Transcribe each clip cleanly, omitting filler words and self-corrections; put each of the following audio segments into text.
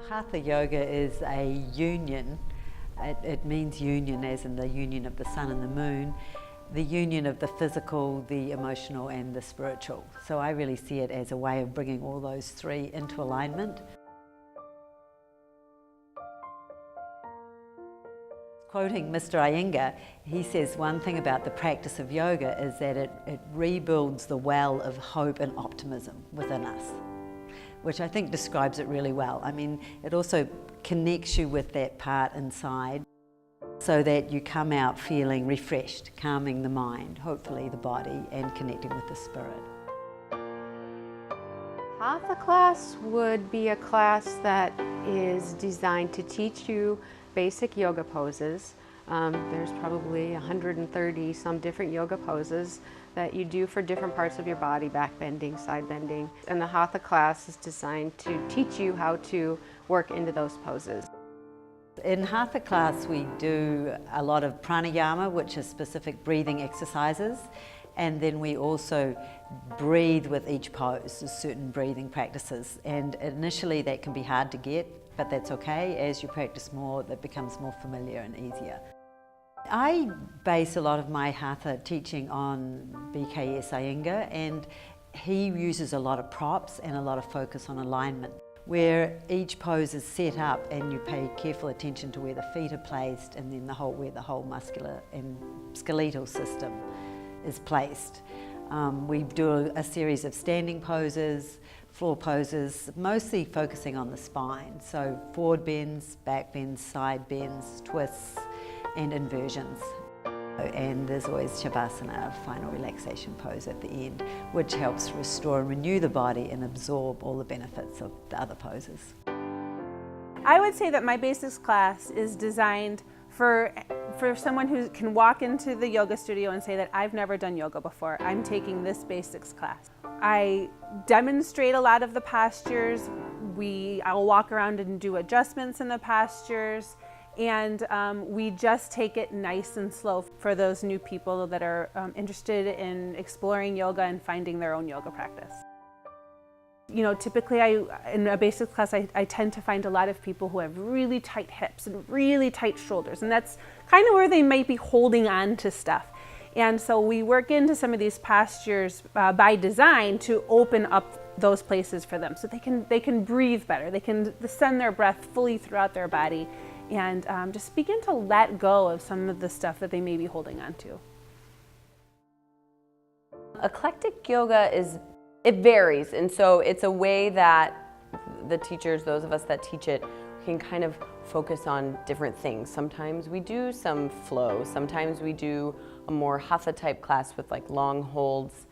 Hatha Yoga is a union. It means union as in the union of the sun and the moon, the union of the physical, the emotional and the spiritual. So I really see it as a way of bringing all those three into alignment. Quoting Mr. Iyengar, he says one thing about the practice of yoga is that it rebuilds the well of hope and optimism within us, which I think describes it really well. I mean, it also connects you with that part inside so that you come out feeling refreshed, calming the mind, hopefully the body, and connecting with the spirit. Hatha class would be a class that is designed to teach you basic yoga poses. There's probably 130 some different yoga poses that you do for different parts of your body, back bending, side bending. And the Hatha class is designed to teach you how to work into those poses. In Hatha class we do a lot of pranayama, which is specific breathing exercises, and then we also breathe with each pose, there's certain breathing practices, and initially that can be hard to get, but that's okay. As you practice more, that becomes more familiar and easier. I base a lot of my Hatha teaching on BKS Iyengar, and he uses a lot of props and a lot of focus on alignment, where each pose is set up and you pay careful attention to where the feet are placed and then where the whole muscular and skeletal system is placed. We do a series of standing poses, floor poses, mostly focusing on the spine. So forward bends, back bends, side bends, twists, and inversions. And there's always Shavasana, a final relaxation pose at the end, which helps restore and renew the body and absorb all the benefits of the other poses. I would say that my basics class is designed for someone who can walk into the yoga studio and say that I've never done yoga before. I'm taking this basics class. I demonstrate a lot of the postures. I'll walk around and do adjustments in the postures. And we just take it nice and slow for those new people that are interested in exploring yoga and finding their own yoga practice. You know, typically in a basic class, I tend to find a lot of people who have really tight hips and really tight shoulders, and that's kind of where they might be holding on to stuff. And so we work into some of these postures by design to open up those places for them so they can breathe better, they can send their breath fully throughout their body, and just begin to let go of some of the stuff that they may be holding on to. Eclectic yoga it varies, and so it's a way that the teachers, those of us that teach it, can kind of focus on different things. Sometimes we do some flow, sometimes we do a more hatha type class with like long holds.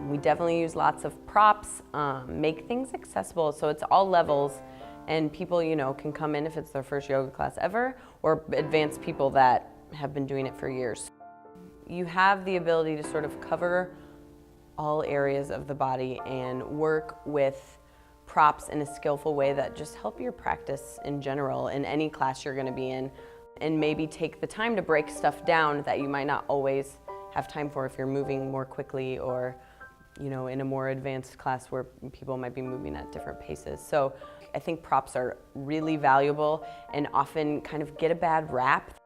We definitely use lots of props, make things accessible, so it's all levels. And people, you know, can come in if it's their first yoga class ever, or advanced people that have been doing it for years. You have the ability to sort of cover all areas of the body and work with props in a skillful way that just help your practice in general in any class you're going to be in, and maybe take the time to break stuff down that you might not always have time for if you're moving more quickly, or you know, in a more advanced class where people might be moving at different paces. So I think props are really valuable and often kind of get a bad rap.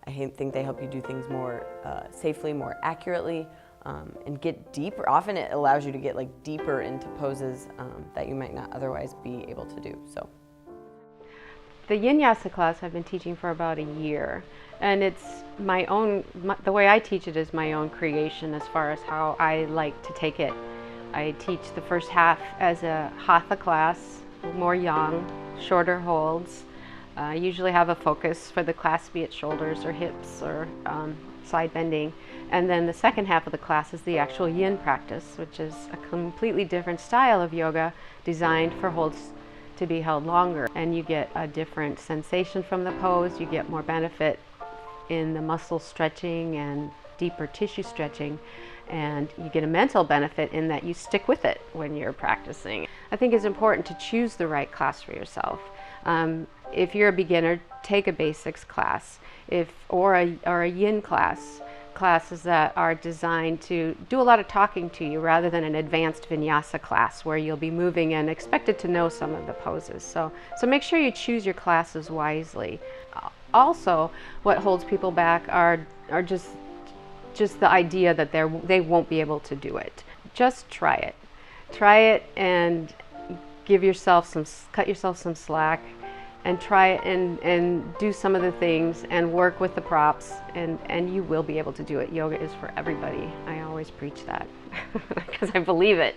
I think they help you do things more safely, more accurately, and get deeper. Often it allows you to get like deeper into poses that you might not otherwise be able to do. So the yin-yasa class I've been teaching for about a year, and it's my own, the way I teach it is my own creation as far as how I like to take it. I teach the first half as a hatha class, more yang, shorter holds. I usually have a focus for the class, be it shoulders or hips or side bending. And then the second half of the class is the actual yin practice, which is a completely different style of yoga designed for holds to be held longer. And you get a different sensation from the pose, you get more benefit in the muscle stretching and deeper tissue stretching, and you get a mental benefit in that you stick with it when you're practicing. I think it's important to choose the right class for yourself. If you're a beginner, take a basics class, or a yin class, classes that are designed to do a lot of talking to you rather than an advanced vinyasa class where you'll be moving and expected to know some of the poses. So make sure you choose your classes wisely. Also, what holds people back are just the idea that they won't be able to do it. Just try it. Try it and cut yourself some slack, and try it and do some of the things and work with the props, and you will be able to do it. Yoga is for everybody. I always preach that because I believe it.